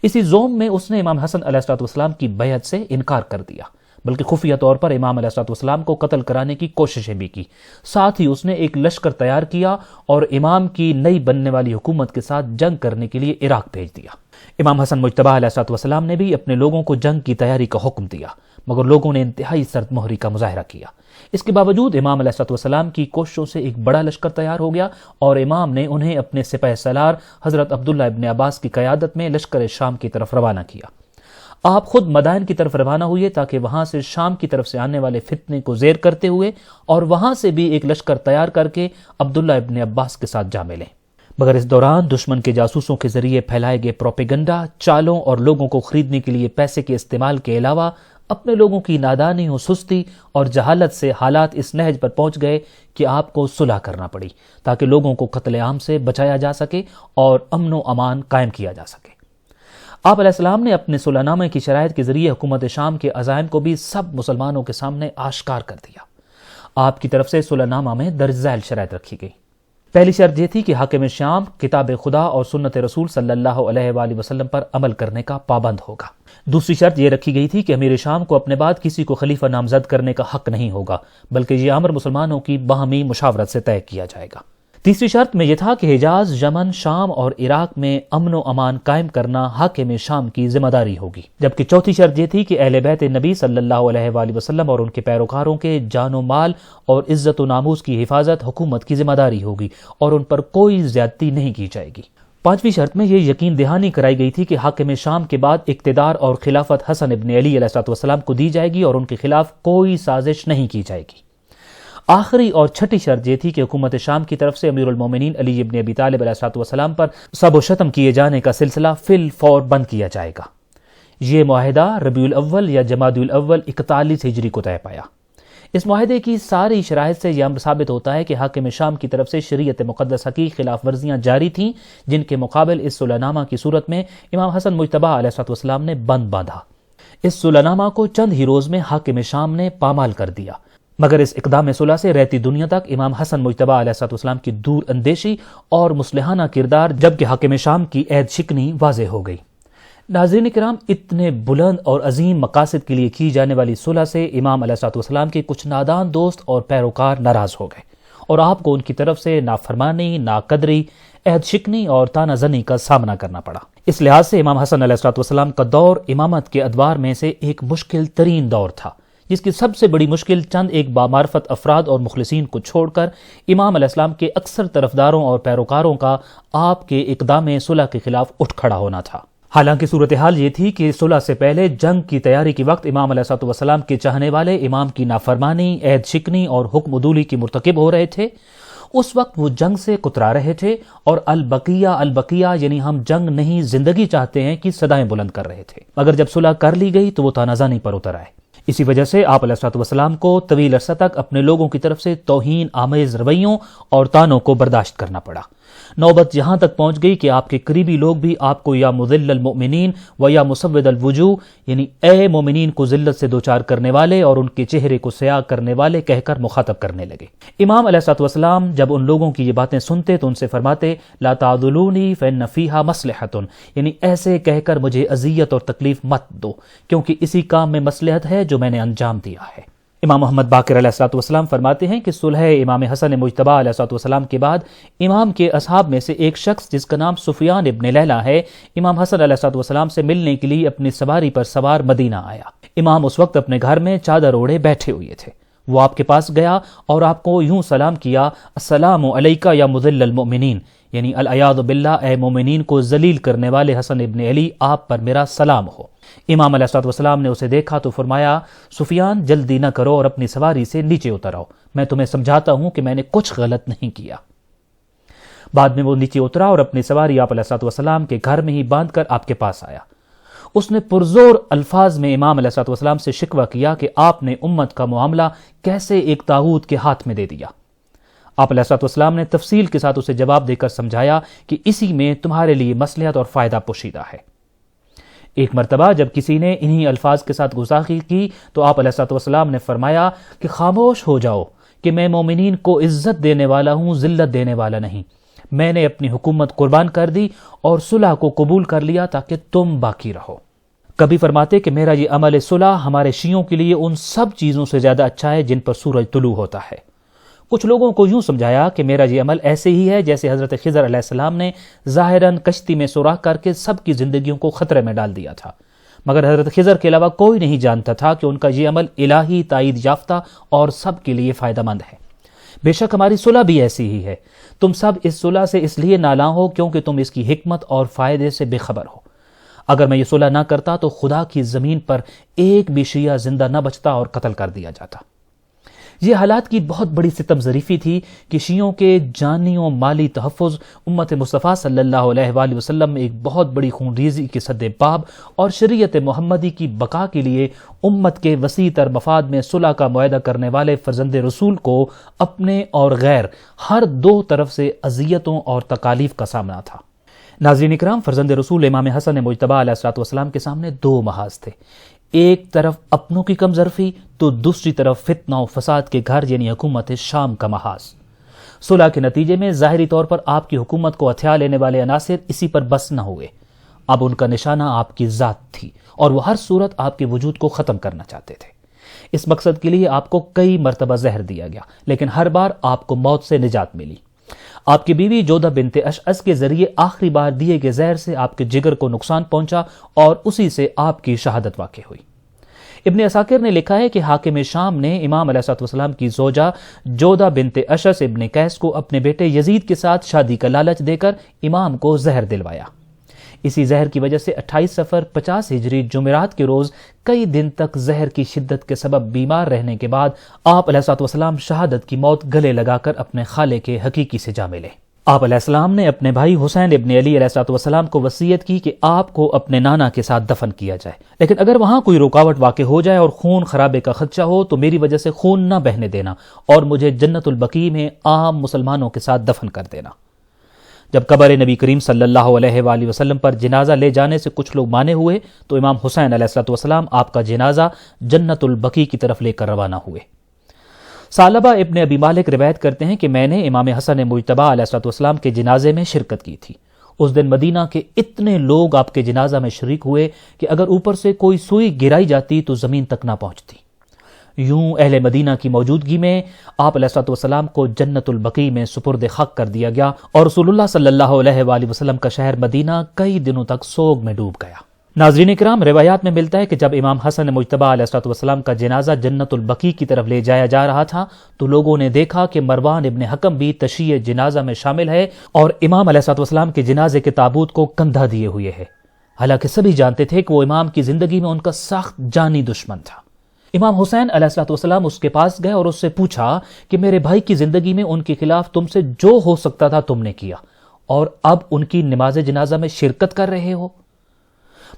اسی زوم میں اس نے امام حسن علیہ السلام کی بیعت سے انکار کر دیا، بلکہ خفیہ طور پر امام علیہ السلام کو قتل کرانے کی کوششیں بھی کی۔ ساتھ ہی اس نے ایک لشکر تیار کیا اور امام کی نئی بننے والی حکومت کے ساتھ جنگ کرنے کے لیے عراق بھیج دیا۔ امام حسن مجتبی علیہ السلام نے بھی اپنے لوگوں کو جنگ کی تیاری کا حکم دیا، مگر لوگوں نے انتہائی سرد مہری کا مظاہرہ کیا۔ اس کے باوجود امام علیہ السلام کی کوششوں سے ایک بڑا لشکر تیار ہو گیا، اور امام نے انہیں اپنے سپہ سالار حضرت عبداللہ ابن عباس کی قیادت میں لشکر شام کی طرف روانہ کیا۔ آپ خود مدائن کی طرف روانہ ہوئے تاکہ وہاں سے شام کی طرف سے آنے والے فتنے کو زیر کرتے ہوئے اور وہاں سے بھی ایک لشکر تیار کر کے عبداللہ ابن عباس کے ساتھ جا ملیں۔ مگر اس دوران دشمن کے جاسوسوں کے ذریعے پھیلائے گئے پروپیگنڈا، چالوں اور لوگوں کو خریدنے کے لیے پیسے کے استعمال کے علاوہ اپنے لوگوں کی نادانی و سستی اور جہالت سے حالات اس نہج پر پہنچ گئے کہ آپ کو صلح کرنا پڑی تاکہ لوگوں کو قتل عام سے بچایا جا سکے اور امن و امان قائم کیا جا سکے۔ آپ علیہ السلام نے اپنے صلح نامے کی شرائط کے ذریعے حکومت شام کے عزائم کو بھی سب مسلمانوں کے سامنے آشکار کر دیا۔ آپ کی طرف سے صلح نامہ میں درج ذیل شرائط رکھی گئی۔ پہلی شرط یہ تھی کہ حاکم شام کتاب خدا اور سنت رسول صلی اللہ علیہ وآلہ وسلم پر عمل کرنے کا پابند ہوگا۔ دوسری شرط یہ رکھی گئی تھی کہ امیر شام کو اپنے بعد کسی کو خلیفہ نامزد کرنے کا حق نہیں ہوگا، بلکہ یہ امر مسلمانوں کی باہمی مشاورت سے طے کیا جائے گا۔ تیسری شرط میں یہ تھا کہ حجاز، یمن، شام اور عراق میں امن و امان قائم کرنا حاکم شام کی ذمہ داری ہوگی، جبکہ چوتھی شرط یہ تھی کہ اہل بیت نبی صلی اللہ علیہ وآلہ وسلم اور ان کے پیروکاروں کے جان و مال اور عزت و ناموس کی حفاظت حکومت کی ذمہ داری ہوگی اور ان پر کوئی زیادتی نہیں کی جائے گی۔ پانچویں شرط میں یہ یقین دہانی کرائی گئی تھی کہ حاکم شام کے بعد اقتدار اور خلافت حسن ابن علی علیہ السلام کو دی جائے گی اور ان کے خلاف کوئی سازش نہیں کی جائے گی۔ آخری اور چھٹی شرط یہ تھی کہ حکومت شام کی طرف سے امیر المومنین علی ابن ابی طالب علیہ السلام پر سب و شتم کیے جانے کا سلسلہ فی الفور بند کیا جائے گا۔ یہ معاہدہ ربیع الاول یا جمادی الاول 41 ہجری کو طے پایا۔ اس معاہدے کی ساری شرائط سے یہ امر ثابت ہوتا ہے کہ حاکم شام کی طرف سے شریعت مقدسہ کی خلاف ورزیاں جاری تھیں، جن کے مقابل اس صلح نامہ کی صورت میں امام حسن مجتبی علیہ السلام نے بند باندھا۔ اس صلح نامہ کو چند ہی روز میں حاکم شام نے پامال کر دیا، مگر اس اقدام صلح سے رہتی دنیا تک امام حسن مجتبی علیہ السلام کی دور اندیشی اور مصلحانہ کردار جبکہ حاکم شام کی عہد شکنی واضح ہو گئی۔ ناظرین کرام، اتنے بلند اور عظیم مقاصد کے لیے کی جانے والی صلح سے امام علیہ السلام کے کچھ نادان دوست اور پیروکار ناراض ہو گئے اور آپ کو ان کی طرف سے نافرمانی، ناقدری، عہد شکنی اور طعنہ زنی کا سامنا کرنا پڑا۔ اس لحاظ سے امام حسن علیہ السلام کا دور امامت کے ادوار میں سے ایک مشکل ترین دور تھا، جس کی سب سے بڑی مشکل چند ایک بامعرفت افراد اور مخلصین کو چھوڑ کر امام علیہ السلام کے اکثر طرفداروں اور پیروکاروں کا آپ کے اقدام صلح کے خلاف اٹھ کھڑا ہونا تھا۔ حالانکہ صورتحال یہ تھی کہ صلح سے پہلے جنگ کی تیاری کے وقت امام علیہ السلام کے چاہنے والے امام کی نافرمانی، عہد شکنی اور حکم عدولی کی مرتکب ہو رہے تھے۔ اس وقت وہ جنگ سے کترا رہے تھے اور البقیہ یعنی ہم جنگ نہیں زندگی چاہتے ہیں کی صدائیں بلند کر رہے تھے، مگر جب صلح کر لی گئی تو وہ طعنہ زنی پر اتر آئے۔ اسی وجہ سے آپ علیہ السلام کو طویل عرصہ تک اپنے لوگوں کی طرف سے توہین آمیز رویوں اور طعنوں کو برداشت کرنا پڑا۔ نوبت یہاں تک پہنچ گئی کہ آپ کے قریبی لوگ بھی آپ کو یا مذل المؤمنین و یا مسود الوجوہ یعنی اے مومنین کو ذلت سے دوچار کرنے والے اور ان کے چہرے کو سیاہ کرنے والے کہہ کر مخاطب کرنے لگے۔ امام علیہ السلام جب ان لوگوں کی یہ باتیں سنتے تو ان سے فرماتے لا تعذلونی فإن فیہا مصلحۃ، یعنی ایسے کہہ کر مجھے اذیت اور تکلیف مت دو، کیونکہ اسی کام میں مصلحت ہے جو میں نے انجام دیا ہے۔ امام محمد باقر علیہ السلام فرماتے ہیں کہ صلح امام حسن مجتبی علیہ السلام کے بعد امام کے اصحاب میں سے ایک شخص جس کا نام سفیان ابن لیلہ ہے، امام حسن علیہ السلام سے ملنے کے لیے اپنی سواری پر سوار مدینہ آیا۔ امام اس وقت اپنے گھر میں چادر اوڑھے بیٹھے ہوئے تھے۔ وہ آپ کے پاس گیا اور آپ کو یوں سلام کیا، السلام علیکہ یا مذل المؤمنین، یعنی العیاذ باللہ اے مومنین کو ذلیل کرنے والے حسن ابن علی، آپ پر میرا سلام ہو۔ امام علیہ السلام نے اسے دیکھا تو فرمایا سفیان جلدی نہ کرو اور اپنی سواری سے نیچے اتر آؤ، میں تمہیں سمجھاتا ہوں کہ میں نے کچھ غلط نہیں کیا۔ بعد میں وہ نیچے اترا اور اپنی سواری آپ علیہ السلام کے گھر میں ہی باندھ کر آپ کے پاس آیا۔ اس نے پرزور الفاظ میں امام علیہ السلام سے شکوہ کیا کہ آپ نے امت کا معاملہ کیسے ایک طاغوت کے ہاتھ میں دے دیا۔ آپ علیہ السلام نے تفصیل کے ساتھ اسے جواب دے کر سمجھایا کہ اسی میں تمہارے لیے مصلحت اور فائدہ پوشیدہ ہے۔ ایک مرتبہ جب کسی نے انہی الفاظ کے ساتھ گستاخی کی تو آپ علیہ السلام نے فرمایا کہ خاموش ہو جاؤ کہ میں مومنین کو عزت دینے والا ہوں، ذلت دینے والا نہیں۔ میں نے اپنی حکومت قربان کر دی اور صلح کو قبول کر لیا تاکہ تم باقی رہو۔ کبھی فرماتے کہ میرا یہ عمل صلح ہمارے شیعوں کے لیے ان سب چیزوں سے زیادہ اچھا ہے جن پر سورج طلوع ہوتا ہے۔ کچھ لوگوں کو یوں سمجھایا کہ میرا یہ عمل ایسے ہی ہے جیسے حضرت خضر علیہ السلام نے ظاہراً کشتی میں سوراخ کر کے سب کی زندگیوں کو خطرے میں ڈال دیا تھا، مگر حضرت خضر کے علاوہ کوئی نہیں جانتا تھا کہ ان کا یہ عمل الہی تائید یافتہ اور سب کے لیے فائدہ مند ہے۔ بے شک ہماری صلح بھی ایسی ہی ہے، تم سب اس صلح سے اس لیے نالاں ہو کیونکہ تم اس کی حکمت اور فائدے سے بے خبر ہو۔ اگر میں یہ صلح نہ کرتا تو خدا کی زمین پر ایک بھی شیعہ زندہ نہ بچتا اور قتل کر دیا جاتا۔ یہ حالات کی بہت بڑی ستم ظریفی تھی کہ شیعوں کے جانی و مالی تحفظ امت مصطفیٰ صلی اللہ علیہ وآلہ وسلم میں ایک بہت بڑی خون ریزی کے سد باب اور شریعت محمدی کی بقا کے لیے امت کے وسیع تر مفاد میں صلح کا معاہدہ کرنے والے فرزند رسول کو اپنے اور غیر ہر دو طرف سے اذیتوں اور تکالیف کا سامنا تھا۔ ناظرین اکرام، فرزند رسول امام حسن مجتبی علیہ الصلوۃ والسلام کے سامنے دو محاذ تھے، ایک طرف اپنوں کی کم ظرفی تو دوسری طرف فتنہ و فساد کے گھر یعنی حکومت شام کا محاذ۔ صلح کے نتیجے میں ظاہری طور پر آپ کی حکومت کو ہتھیا لینے والے عناصر اسی پر بس نہ ہوئے، اب ان کا نشانہ آپ کی ذات تھی اور وہ ہر صورت آپ کے وجود کو ختم کرنا چاہتے تھے۔ اس مقصد کے لیے آپ کو کئی مرتبہ زہر دیا گیا، لیکن ہر بار آپ کو موت سے نجات ملی۔ آپ کی بیوی جودہ بنت اشعث کے ذریعے آخری بار دیے گئے زہر سے آپ کے جگر کو نقصان پہنچا اور اسی سے آپ کی شہادت واقع ہوئی۔ ابن عساکر نے لکھا ہے کہ حاکم شام نے امام علیہ الصلوۃ والسلام کی زوجہ جودہ بنت اشعث ابن قیس کو اپنے بیٹے یزید کے ساتھ شادی کا لالچ دے کر امام کو زہر دلوایا۔ اسی زہر کی وجہ سے 28 صفر 50 ہجری جمعرات کے روز کئی دن تک زہر کی شدت کے سبب بیمار رہنے کے بعد آپ علیہ الصلوۃ والسلام شہادت کی موت گلے لگا کر اپنے خالق کے حقیقی سے جا ملے۔ آپ علیہ السلام نے اپنے بھائی حسین ابن علی علیہ الصلوۃ والسلام کو وصیت کی کہ آپ کو اپنے نانا کے ساتھ دفن کیا جائے، لیکن اگر وہاں کوئی رکاوٹ واقع ہو جائے اور خون خرابے کا خدشہ ہو تو میری وجہ سے خون نہ بہنے دینا اور مجھے جنت البقیع میں عام مسلمانوں کے ساتھ دفن کر دینا۔ جب قبر نبی کریم صلی اللہ علیہ وآلہ وسلم پر جنازہ لے جانے سے کچھ لوگ مانے ہوئے تو امام حسین علیہ الصلوۃ والسلام آپ کا جنازہ جنت البقیع کی طرف لے کر روانہ ہوئے۔ ثعلبہ ابن ابی مالک روایت کرتے ہیں کہ میں نے امام حسن مجتبی علیہ الصلوۃ والسلام کے جنازے میں شرکت کی تھی۔ اس دن مدینہ کے اتنے لوگ آپ کے جنازہ میں شریک ہوئے کہ اگر اوپر سے کوئی سوئی گرائی جاتی تو زمین تک نہ پہنچتی۔ یوں اہل مدینہ کی موجودگی میں آپ علیہ الصلوۃ والسلام کو جنت البقیع میں سپرد خاک کر دیا گیا اور رسول اللہ صلی اللہ علیہ وآلہ وسلم کا شہر مدینہ کئی دنوں تک سوگ میں ڈوب گیا۔ ناظرین اکرام، روایات میں ملتا ہے کہ جب امام حسن مجتبی علیہ الصلوۃ والسلام کا جنازہ جنت البقیع کی طرف لے جایا جا رہا تھا تو لوگوں نے دیکھا کہ مروان ابن حکم بھی تشییع جنازہ میں شامل ہے اور امام علیہ الصلوۃ والسلام کے جنازے کے تابوت کو کندھا دیے ہوئے ہے، حالانکہ سبھی جانتے تھے کہ وہ امام کی زندگی میں ان کا سخت جانی دشمن تھا۔ امام حسین علیہ الصلوۃ والسلام اس کے پاس گئے اور اس سے پوچھا کہ میرے بھائی کی زندگی میں ان کے خلاف تم سے جو ہو سکتا تھا تم نے کیا اور اب ان کی نماز جنازہ میں شرکت کر رہے ہو۔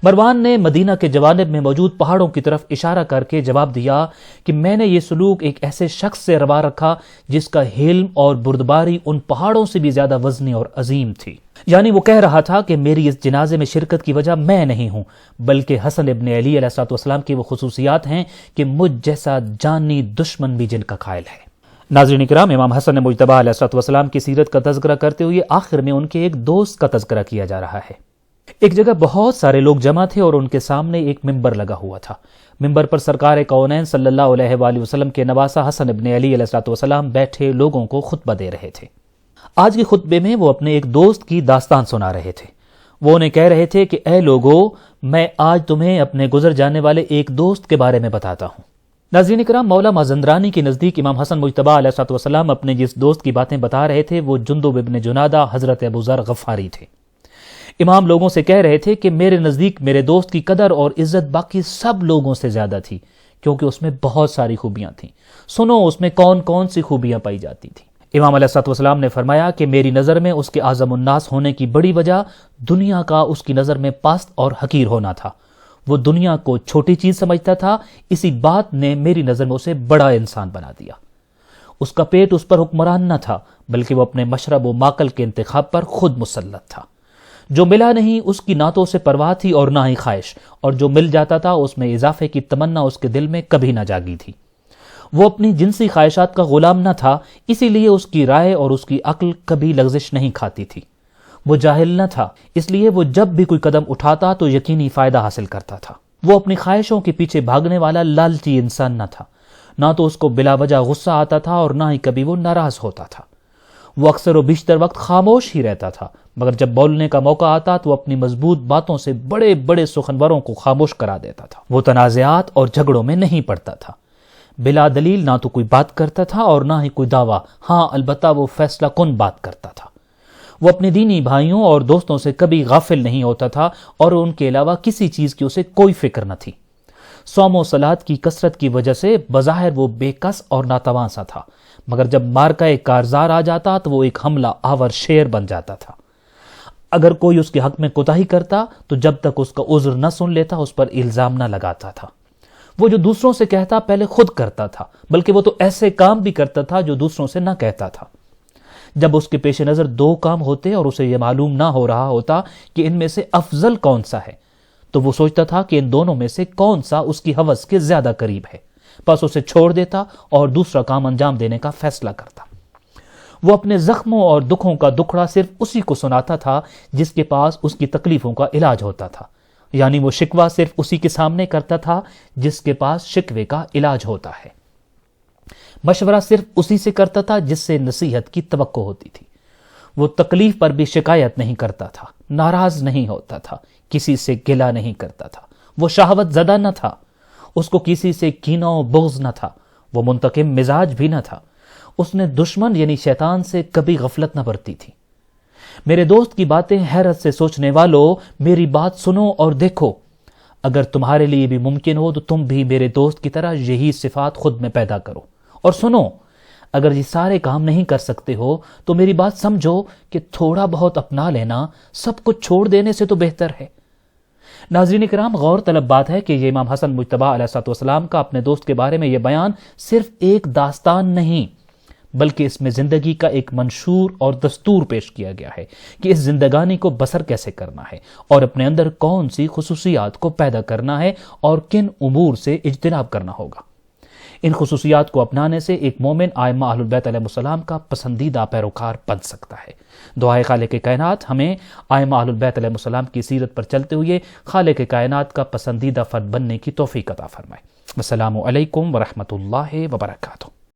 مروان نے مدینہ کے جوانب میں موجود پہاڑوں کی طرف اشارہ کر کے جواب دیا کہ میں نے یہ سلوک ایک ایسے شخص سے روا رکھا جس کا حلم اور بردباری ان پہاڑوں سے بھی زیادہ وزنی اور عظیم تھی۔ یعنی وہ کہہ رہا تھا کہ میری اس جنازے میں شرکت کی وجہ میں نہیں ہوں بلکہ حسن ابن علی علیہ الصلوۃ والسلام کی وہ خصوصیات ہیں کہ مجھ جیسا جانی دشمن بھی جن کا قائل ہے۔ ناظرین اکرام، امام حسن مجتبی علیہ الصلوۃ والسلام کی سیرت کا تذکرہ کرتے ہوئے آخر میں ان کے ایک دوست کا تذکرہ کیا جا رہا ہے۔ ایک جگہ بہت سارے لوگ جمع تھے اور ان کے سامنے ایک ممبر لگا ہوا تھا۔ ممبر پر سرکار کونین صلی اللہ علیہ وآلہ وسلم کے نواسہ حسن ابن علی علیہ الصلوۃ والسلام بیٹھے لوگوں کو خطبہ دے رہے تھے۔ آج کے خطبے میں وہ اپنے ایک دوست کی داستان سنا رہے تھے۔ وہ انہیں کہہ رہے تھے کہ اے لوگو، میں آج تمہیں اپنے گزر جانے والے ایک دوست کے بارے میں بتاتا ہوں۔ ناظرین اکرام، مولا مازندرانی کے نزدیک امام حسن مجتبی علیہ الصلوۃ والسلام اپنے جس دوست کی باتیں بتا رہے تھے وہ جندب ابن جنادہ حضرت ابو ذر غفاری تھے۔ امام لوگوں سے کہہ رہے تھے کہ میرے نزدیک میرے دوست کی قدر اور عزت باقی سب لوگوں سے زیادہ تھی کیونکہ اس میں بہت ساری خوبیاں تھیں۔ سنو اس میں کون کون سی خوبیاں پائی جاتی تھیں۔ امام علیہ الصلوۃ والسلام نے فرمایا کہ میری نظر میں اس کے اعظم الناس ہونے کی بڑی وجہ دنیا کا اس کی نظر میں پست اور حقیر ہونا تھا۔ وہ دنیا کو چھوٹی چیز سمجھتا تھا، اسی بات نے میری نظر میں اسے بڑا انسان بنا دیا۔ اس کا پیٹ اس پر حکمران نہ تھا بلکہ وہ اپنے مشرب و ماکل کے انتخاب پر خود مسلط تھا۔ جو ملا نہیں اس کی نہ تو اسے پرواہ تھی اور نہ ہی خواہش، اور جو مل جاتا تھا اس میں اضافے کی تمنا اس کے دل میں کبھی نہ جاگی تھی۔ وہ اپنی جنسی خواہشات کا غلام نہ تھا، اسی لیے اس کی رائے اور اس کی عقل کبھی لغزش نہیں کھاتی تھی۔ وہ جاہل نہ تھا، اس لیے وہ جب بھی کوئی قدم اٹھاتا تو یقینی فائدہ حاصل کرتا تھا۔ وہ اپنی خواہشوں کے پیچھے بھاگنے والا لالچی انسان نہ تھا، نہ تو اس کو بلا وجہ غصہ آتا تھا اور نہ ہی کبھی وہ ناراض ہوتا تھا۔ وہ اکثر و بیشتر وقت خاموش ہی رہتا تھا، مگر جب بولنے کا موقع آتا تو اپنی مضبوط باتوں سے بڑے بڑے سخنوروں کو خاموش کرا دیتا تھا۔ وہ تنازعات اور جھگڑوں میں نہیں پڑتا تھا، بلا دلیل نہ تو کوئی بات کرتا تھا اور نہ ہی کوئی دعویٰ، ہاں البتہ وہ فیصلہ کن بات کرتا تھا۔ وہ اپنے دینی بھائیوں اور دوستوں سے کبھی غافل نہیں ہوتا تھا اور ان کے علاوہ کسی چیز کی اسے کوئی فکر نہ تھی۔ صوم و صلات کی کثرت کی وجہ سے بظاہر وہ بے کس اور ناتواں سا تھا، مگر جب مارکہ کارزار آ جاتا تو وہ ایک حملہ آور شیر بن جاتا تھا۔ اگر کوئی اس کے حق میں کوتاہی کرتا تو جب تک اس کا عذر نہ سن لیتا اس پر الزام نہ لگاتا تھا۔ وہ جو دوسروں سے کہتا پہلے خود کرتا تھا، بلکہ وہ تو ایسے کام بھی کرتا تھا جو دوسروں سے نہ کہتا تھا۔ جب اس کے پیش نظر دو کام ہوتے اور اسے یہ معلوم نہ ہو رہا ہوتا کہ ان میں سے افضل کون سا ہے، تو وہ سوچتا تھا کہ ان دونوں میں سے کون سا اس کی ہوس کے زیادہ قریب ہے، بس اسے چھوڑ دیتا اور دوسرا کام انجام دینے کا فیصلہ کرتا۔ وہ اپنے زخموں اور دکھوں کا دکھڑا صرف اسی کو سناتا تھا جس کے پاس اس کی تکلیفوں کا علاج ہوتا تھا، یعنی وہ شکوہ صرف اسی کے سامنے کرتا تھا جس کے پاس شکوے کا علاج ہوتا ہے۔ مشورہ صرف اسی سے کرتا تھا جس سے نصیحت کی توقع ہوتی تھی۔ وہ تکلیف پر بھی شکایت نہیں کرتا تھا، ناراض نہیں ہوتا تھا، کسی سے گلہ نہیں کرتا تھا۔ وہ شہوت زدہ نہ تھا، اس کو کسی سے کینہ و بغض نہ تھا، وہ منتقم مزاج بھی نہ تھا۔ اس نے دشمن یعنی شیطان سے کبھی غفلت نہ برتی تھی۔ میرے دوست کی باتیں حیرت سے سوچنے والوں، میری بات سنو اور دیکھو۔ اگر تمہارے لیے بھی ممکن ہو تو تم بھی میرے دوست کی طرح یہی صفات خود میں پیدا کرو۔ اور سنو، اگر یہ سارے کام نہیں کر سکتے ہو تو میری بات سمجھو کہ تھوڑا بہت اپنا لینا سب کچھ چھوڑ دینے سے تو بہتر ہے۔ ناظرین کرام، غور طلب بات ہے کہ یہ امام حسن مجتبی علیہ السلام کا اپنے دوست کے بارے میں یہ بیان صرف ایک داستان نہیں بلکہ اس میں زندگی کا ایک منشور اور دستور پیش کیا گیا ہے کہ اس زندگانی کو بسر کیسے کرنا ہے اور اپنے اندر کون سی خصوصیات کو پیدا کرنا ہے اور کن امور سے اجتناب کرنا ہوگا۔ ان خصوصیات کو اپنانے سے ایک مومن ائمہ اہل البیت علیہ السلام کا پسندیدہ پیروکار بن سکتا ہے۔ دعائے خالق کائنات ہمیں ائمہ اہل البیت علیہ السلام کی سیرت پر چلتے ہوئے خالق کائنات کا پسندیدہ فرد بننے کی توفیق عطا فرمائے۔ السلام علیکم ورحمۃ اللہ وبرکاتہ۔